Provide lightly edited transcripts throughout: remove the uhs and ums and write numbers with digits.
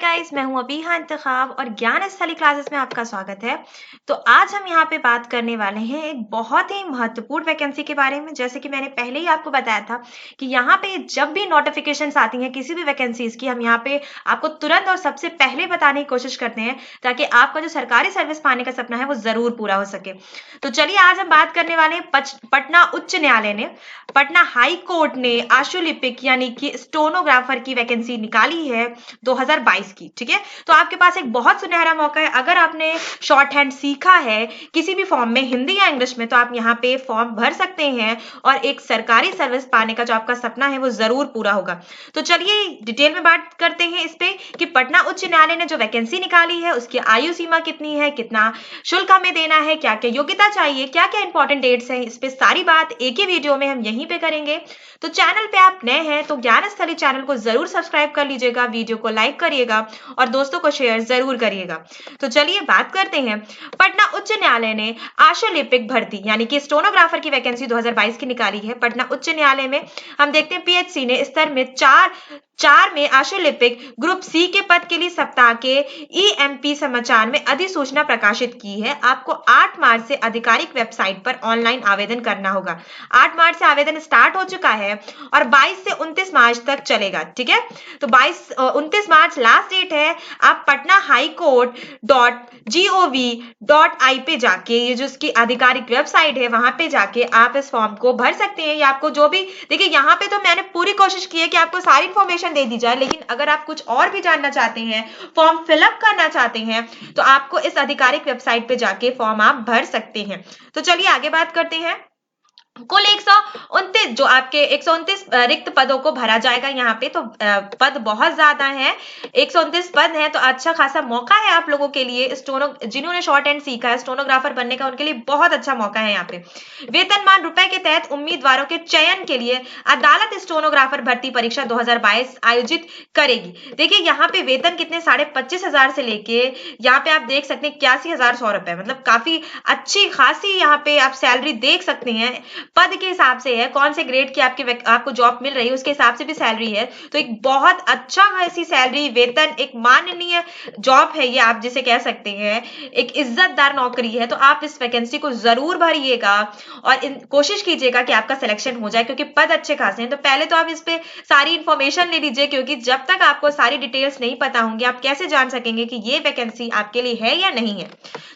Guys, मैं हूं अबीहा इंतखाब और ज्ञान स्थली क्लासेस में आपका स्वागत है। तो आज हम यहाँ पे बात करने वाले हैं एक बहुत ही महत्वपूर्ण वैकेंसी के बारे में। जैसे कि मैंने पहले ही आपको बताया था कि यहाँ पे जब भी नोटिफिकेशंस आती हैं किसी भी वैकेंसीज की, हम यहाँ पे आपको तुरंत और सबसे पहले बताने की कोशिश करते हैं ताकि आपका जो सरकारी सर्विस पाने का सपना है वो जरूर पूरा हो सके। तो चलिए आज हम बात करने वाले हैं पटना उच्च न्यायालय ने, पटना हाई कोर्ट ने आशुलिपिक यानी कि स्टोनोग्राफर की वैकेंसी निकाली है 2022 की। ठीक है, तो आपके पास एक बहुत सुनहरा मौका है। अगर आपने शॉर्ट हैंड सीखा है किसी भी फॉर्म में, हिंदी या इंग्लिश में, तो आप यहाँ पे फॉर्म भर सकते हैं और एक सरकारी सर्विस पाने का जो आपका सपना है वो जरूर पूरा होगा। तो चलिए डिटेल में बात करते हैं इस पे कि पटना उच्च न्यायालय ने जो वैकेंसी निकाली है उसकी आयु सीमा कितनी है, कितना शुल्क हमें देना है, क्या क्या योग्यता चाहिए, क्या क्या इंपॉर्टेंट डेट्स हैं, इस पे सारी बात एक ही वीडियो में हम यहीं पे करेंगे। तो चैनल पे आप नए हैं तो ज्ञान स्थली चैनल को जरूर सब्सक्राइब कर लीजिएगा, वीडियो को लाइक करिएगा और दोस्तों को शेयर जरूर करिएगा। तो चलिए बात करते हैं। पटना उच्च न्यायालय ने आशुलिपिक भर्ती यानी कि स्टोनोग्राफर की वैकेंसी 2022 की निकाली है। पटना उच्च न्यायालय में हम देखते हैं पीएचसी ने स्तर में चार में आशुलिपिक ग्रुप सी के पद के लिए सप्ताह के ईएमपी समाचार में अधिसूचना प्रकाशित की है। आपको 8 मार्च से आधिकारिक वेबसाइट पर ऑनलाइन आवेदन करना होगा। 8 मार्च से आवेदन स्टार्ट हो चुका है और 22 से 29 मार्च तक चलेगा। ठीक है, तो 29 मार्च लास्ट डेट है। आप पटना हाई कोर्ट .gov.in पे जाके, ये जो इसकी आधिकारिक वेबसाइट है, वहां पे जाके आप इस फॉर्म को भर सकते हैं। या आपको जो भी, देखिए यहाँ पे तो मैंने पूरी कोशिश की है कि आपको सारी इंफॉर्मेशन दे दी जाए, लेकिन अगर आप कुछ और भी जानना चाहते हैं, फॉर्म फिलअप करना चाहते हैं, तो आपको इस आधिकारिक वेबसाइट पे जाके फॉर्म आप भर सकते हैं। तो चलिए आगे बात करते हैं। कुल 129 जो आपके 129 रिक्त पदों को भरा जाएगा यहाँ पे। तो पद बहुत ज्यादा है, 129 पद है, तो अच्छा खासा मौका है आप लोगों के लिए। जिन्होंने शॉर्ट हैंड सीखा है स्टोनोग्राफर बनने का, उनके लिए बहुत अच्छा मौका है यहाँ पे। वेतनमान रुपए के तहत उम्मीदवारों के चयन के लिए अदालत स्टोनोग्राफर भर्ती परीक्षा 2022 आयोजित करेगी। देखिए यहाँ पे वेतन कितने, 25,500 से लेके यहाँ पे आप देख सकते हैं 81,100 रुपए, मतलब काफी अच्छी खासी यहाँ पे आप सैलरी देख सकते हैं। पद के हिसाब से है, कौन से ग्रेड की आपको जॉब मिल रही है उसके हिसाब से भी सैलरी है। तो एक बहुत अच्छा ऐसी सैलरी, वेतन, एक माननीय जॉब है ये, आप जिसे कह सकते हैं एक इज्जतदार नौकरी है। तो आप इस वैकेंसी को जरूर भरिएगा और कोशिश कीजिएगा कि आपका सिलेक्शन हो जाए, क्योंकि पद अच्छे खासे हैं। तो पहले तो आप इस पे सारी इंफॉर्मेशन ले लीजिए, क्योंकि जब तक आपको सारी डिटेल्स नहीं पता होंगी आप कैसे जान सकेंगे कि ये वैकेंसी आपके लिए है या नहीं है।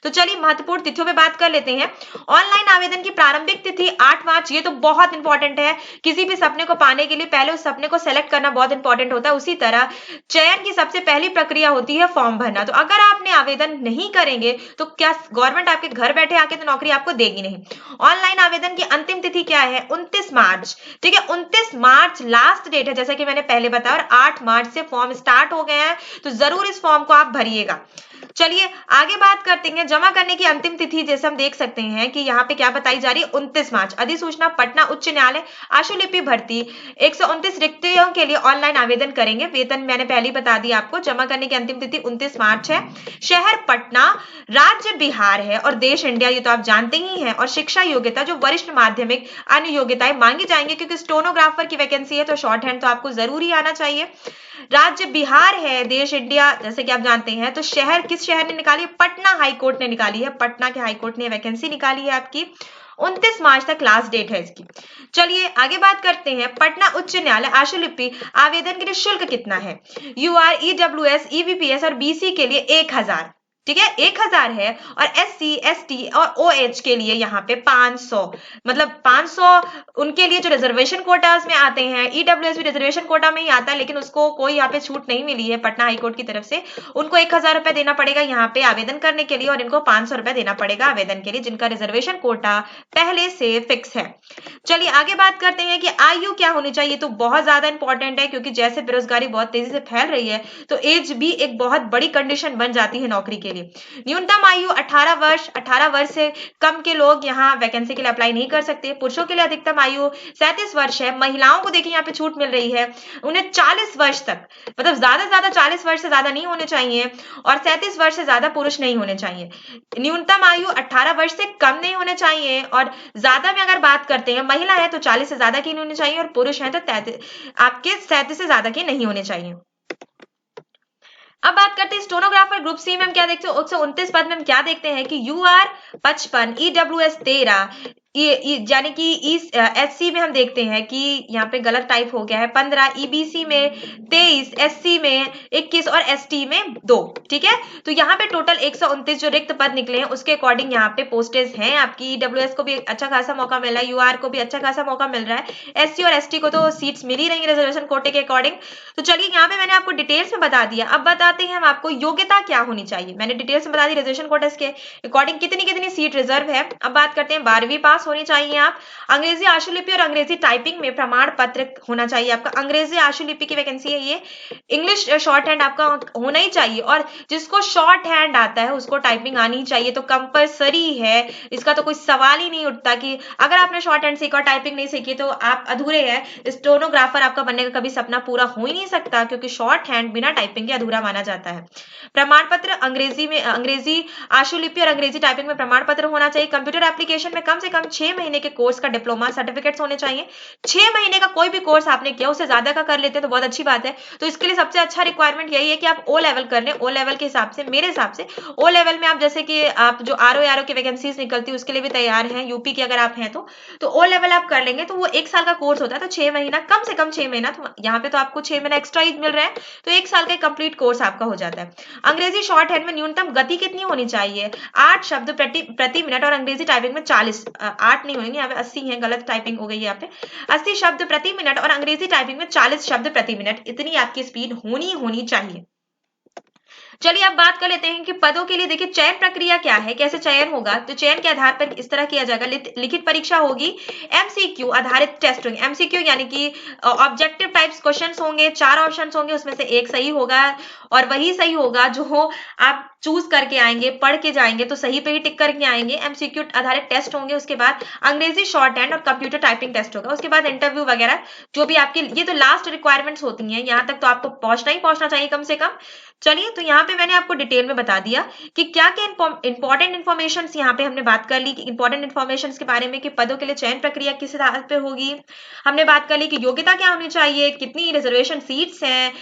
तो चलिए महत्वपूर्ण तिथियों पे बात कर लेते हैं। ऑनलाइन आवेदन की प्रारंभिक तिथि 8 मार्च, ये तो बहुत इंपॉर्टेंट है। किसी भी सपने को पाने के लिए पहले उस सपने को सेलेक्ट करना बहुत इंपॉर्टेंट होता है। उसी तरह चयन की सबसे पहली प्रक्रिया होती है फॉर्म भरना। तो अगर आपने आवेदन नहीं करेंगे तो क्या गवर्नमेंट आपके घर बैठे आके तो नौकरी आपको देगी नहीं। ऑनलाइन आवेदन की अंतिम तिथि क्या है, 29 मार्च। ठीक है, 29 मार्च लास्ट डेट है, जैसा कि मैंने पहले बताया, और 8 मार्च से फॉर्म स्टार्ट हो गए हैं। तो जरूर इस फॉर्म को आप भरिएगा। चलिए आगे बात करते हैं। जमा करने की अंतिम तिथि जैसे हम देख सकते हैं कि यहाँ पे क्या बताई जा रही है, 29 मार्च। अधिसूचना पटना उच्च न्यायालय आशुलिपि भर्ती 129 रिक्तियों के लिए ऑनलाइन आवेदन करेंगे। वेतन मैंने पहले ही बता दिया आपको। जमा करने की अंतिम तिथि 29 मार्च है। शहर पटना, राज्य बिहार है और देश इंडिया, ये तो आप जानते ही हैं। और शिक्षा योग्यता जो वरिष्ठ माध्यमिक, अन्य योग्यताएं मांगी जाएंगी, क्योंकि स्टोनोग्राफर की वैकेंसी है तो शॉर्ट हैंड तो आपको जरूरी आना चाहिए। राज्य बिहार है, देश इंडिया जैसे कि आप जानते हैं। तो शहर किस शहर ने निकाली है, पटना हाई कोर्ट ने निकाली है। पटना के हाई कोर्ट ने वैकेंसी निकाली है आपकी। 29 मार्च तक लास्ट डेट है इसकी। चलिए आगे बात करते हैं। पटना उच्च न्यायालय आशुलिपि आवेदन के लिए शुल्क कितना है। यूआर, ईडब्ल्यूएस, ईवीपीएस और बीसी के लिए 1000, ठीक है, 1000 है। और एससी, एसटी और ओएच के लिए यहाँ पे 500, मतलब 500 उनके लिए जो रिजर्वेशन कोटास में आते हैं। ईडब्ल्यूएस भी रिजर्वेशन कोटा में ही आता है, लेकिन उसको कोई यहाँ पे छूट नहीं मिली है पटना हाईकोर्ट की तरफ से। उनको 1000 रुपए देना पड़ेगा यहाँ पे आवेदन करने के लिए, और इनको 500 रुपए देना पड़ेगा आवेदन के लिए, जिनका रिजर्वेशन कोटा पहले से फिक्स है। चलिए आगे बात करते हैं कि आयु क्या होनी चाहिए। तो बहुत ज्यादा इंपॉर्टेंट है, क्योंकि जैसे बेरोजगारी बहुत तेजी से फैल रही है तो एज भी एक बहुत बड़ी कंडीशन बन जाती है नौकरी के लिए। न्यूनतम आयु 18 वर्ष, 18 वर्ष से कम के लोग यहाँ वैकेंसी के लिए अप्लाई नहीं कर सकते। पुरुषों के लिए अधिकतम आयु 37 वर्ष है। महिलाओं को देखिए यहाँ पे छूट मिल रही है, उन्हें 40 वर्ष तक, मतलब ज्यादा से ज्यादा 40 वर्ष से ज्यादा नहीं होने चाहिए और 37 वर्ष से ज्यादा पुरुष नहीं होने चाहिए। न्यूनतम आयु 18 वर्ष से कम नहीं होने चाहिए, और ज्यादा में अगर बात करते हैं, महिला है तो 40 से ज्यादा की नहीं होनी चाहिए और पुरुष है तो आपके 37 से ज्यादा के नहीं होने चाहिए। अब बात करते हैं स्टोनोग्राफर ग्रुप सी में हम क्या देखते हैं, 129 पद में हम क्या देखते हैं कि UR 55, EWS 13, यानी कि SC में हम देखते हैं कि यहाँ पे गलत टाइप हो गया है 15, EBC में 23, SC में 21 और ST में 2। ठीक है, तो यहाँ पे टोटल 129 जो रिक्त पद निकले हैं उसके अकॉर्डिंग यहाँ पे पोस्टेज हैं आपकी। EWS को भी अच्छा खासा मौका मिल रहा है, UR को भी अच्छा खासा मौका मिल रहा है, SC और ST को तो सीट्स मिल ही रही है रिजर्वेशन कोटे के अकॉर्डिंग। तो चलिए यहाँ पे मैंने आपको डिटेल्स में बता दिया, अब बताते हैं हम आपको योग्यता क्या होनी चाहिए। मैंने डिटेल्स में बता दी रिजर्वेशन कोटे के अकॉर्डिंग कितनी कितनी सीट रिजर्व है। अब बात करते हैं 12वीं पास होनी चाहिए आप, अंग्रेजी आशुलिपि और अंग्रेजी टाइपिंग में प्रमाण पत्र होना चाहिए आपका। अंग्रेजी आशुलिपि की वैकेंसी है ये, इंग्लिश शॉर्ट हैंड आपका होना ही चाहिए, और जिसको शॉर्ट हैंड आता है उसको टाइपिंग आनी चाहिए, तो कंपलसरी है, इसका तो कोई सवाल ही नहीं उठता कि अगर आपने शॉर्ट हैंड सीखा और टाइपिंग नहीं सीखी तो आप अधूरे हैं। स्टेनोग्राफर आपका बनने का कभी सपना पूरा हो ही नहीं सकता, क्योंकि शॉर्ट हैंड बिना टाइपिंग के अधूरा माना जाता है। प्रमाण पत्र अंग्रेजी में, अंग्रेजी आशुलिपि और अंग्रेजी टाइपिंग में प्रमाण पत्र होना चाहिए। कंप्यूटर एप्लीकेशन में कम से कम 6 महीने के कोर्स का डिप्लोमा सर्टिफिकेट्स होने चाहिए। 6 महीने का कोई भी कोर्स आपने किया, उससे ज्यादा का कर लेते हैं तो बहुत अच्छी बात है। तो इसके लिए सबसे अच्छा रिक्वायरमेंट यही है कि आप ओ लेवल कर लें। ओ लेवल के हिसाब से, मेरे हिसाब से ओ लेवल में आप जैसे कि आप जो आरओ की वैकेंसीज निकलती है उसके लिए भी तैयार हैं, यूपी की अगर आप हैं तो ओ लेवल आप कर लेंगे तो वो 1 साल का कोर्स होता है, तो 6 महीना, कम से कम 6 महीना, तो यहाँ पे तो आपको 6 महीना एक्स्ट्रा ही मिल रहा है, तो 1 साल का कंप्लीट कोर्स आपका हो जाता है। अंग्रेजी शॉर्ट हैंड में न्यूनतम गति कितनी होनी चाहिए? 8 शब्द प्रति मिनट, और अंग्रेजी टाइपिंग में 40, 8 नहीं होंगे यहाँ पे, 80 है, गलत टाइपिंग हो गई यहाँ पे, 80 शब्द प्रति मिनट, और अंग्रेजी टाइपिंग में 40 शब्द प्रति मिनट, इतनी आपकी स्पीड होनी चाहिए। चलिए अब बात कर लेते हैं कि पदों के लिए देखिए चयन प्रक्रिया क्या है, कैसे चयन होगा। तो चयन के आधार पर इस तरह किया जाएगा, लिखित परीक्षा होगी, MCQ आधारित टेस्ट होंगे। MCQ यानी कि ऑब्जेक्टिव टाइप्स क्वेश्चंस होंगे, 4 ऑप्शंस होंगे, उसमें से एक सही होगा, और वही सही होगा जो आप चूज करके आएंगे, पढ़ के जाएंगे तो सही पे ही टिक करके आएंगे। MCQ आधारित टेस्ट होंगे, उसके बाद अंग्रेजी शॉर्ट हैंड और कंप्यूटर टाइपिंग टेस्ट होगा, उसके बाद इंटरव्यू वगैरह जो भी आपकी, ये तो लास्ट रिक्वायरमेंट्स होती हैं, यहाँ तक तो आपको पहुंचना चाहिए कम से कम। चलिए, तो यहाँ पे मैंने आपको डिटेल में बता दिया कि क्या क्या इंपॉर्टेंट इन्फॉर्मेशन यहाँ पे हमने बात कर ली, कि इंपॉर्टेंट इन्फॉर्मेशन के बारे में, कि पदों के लिए चयन प्रक्रिया किस आधार पे होगी। हमने बात कर ली कि योग्यता क्या होनी चाहिए, कितनी रिजर्वेशन सीट्स हैं,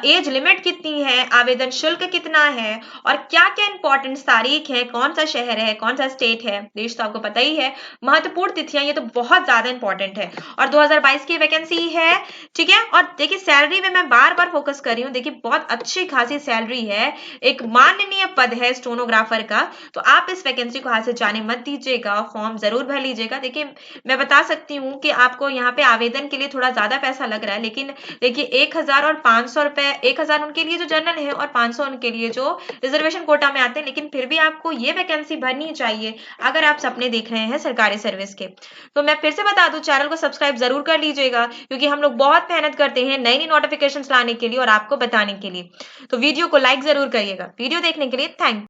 एज लिमिट कितनी है, आवेदन शुल्क कितना है, और क्या क्या इंपॉर्टेंट तारीख है, कौन सा शहर है, कौन सा स्टेट है, देश तो आपको पता ही है, महत्वपूर्ण तिथियां, ये तो बहुत ज्यादा इंपॉर्टेंट है, और 2022 की वैकेंसी है। ठीक है, और देखिए सैलरी में मैं बार बार फोकस कर रही हूँ, देखिए बहुत अच्छी खासी सैलरी है, एक माननीय पद है स्टेनोग्राफर का, तो आप इस वैकेंसी को हाथ से जाने मत दीजिएगा, फॉर्म जरूर भर लीजिएगा। देखिए मैं बता सकती हूँ कि आपको यहाँ पे आवेदन के लिए थोड़ा ज्यादा पैसा लग रहा है, लेकिन देखिए 1000 और 500 रुपए, 1000 उनके लिए जो जनरल है और 500 उनके लिए जो रिजर्वेशन कोटा में आते हैं, लेकिन फिर भी आपको ये वैकेंसी भरनी चाहिए अगर आप सपने देख रहे हैं सरकारी सर्विस के। तो मैं फिर से बता दूं, चैनल को सब्सक्राइब जरूर कर लीजिएगा, क्योंकि हम लोग बहुत मेहनत करते हैं नई नई नोटिफिकेशंस लाने के लिए और आपको बताने के लिए। तो वीडियो को लाइक जरूर करिएगा। वीडियो देखने के लिए थैंक